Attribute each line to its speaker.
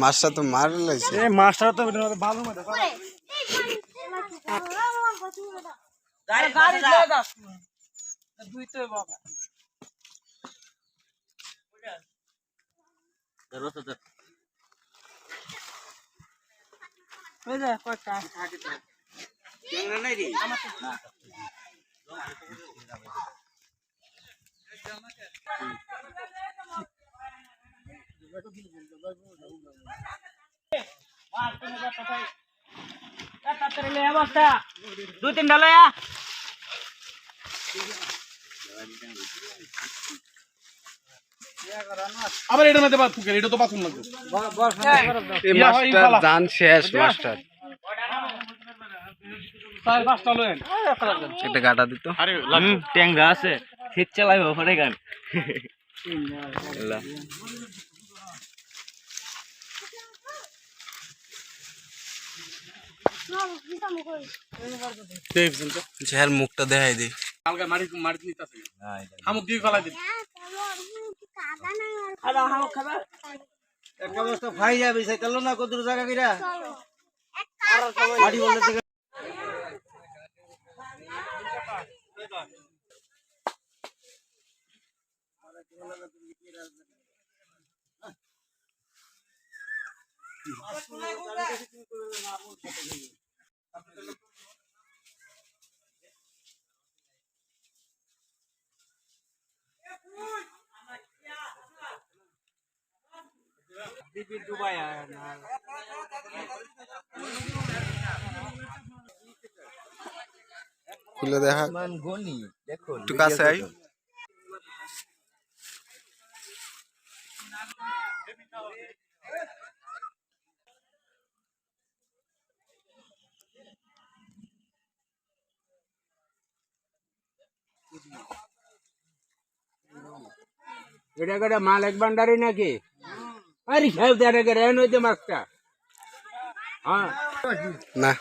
Speaker 1: মাছটা তো মার লাগছে মাছটা তো ভালো
Speaker 2: দুই তিনটা লয়া
Speaker 3: আবার এটার মধ্যে বাদ ফুকের এটা তো বাথরুম লাগবে
Speaker 1: এই মাছটার দান শেষ মাছটার
Speaker 3: চার পাঁচটা লয়েন
Speaker 1: একটা গাটা দিত
Speaker 2: ট্যাংরা আছে শীত চালাইব ওখানে গান
Speaker 1: ঝাল মুখটা দেখাই দি
Speaker 3: হালকা মারি মারি নিতেছে হামুক দিয়ে ফেলাই দিন
Speaker 2: একটা বস্তা খাই যাবে সেই তেল না কত জায়গা কিরা মাটি বলতে
Speaker 1: খুলে দেখা একটু কাছে আই
Speaker 2: এটা করে মাল এক ভান্ডারি নাকি আরে সাহেব দেখা করে এন হইতে মাছটা হ্যাঁ
Speaker 1: না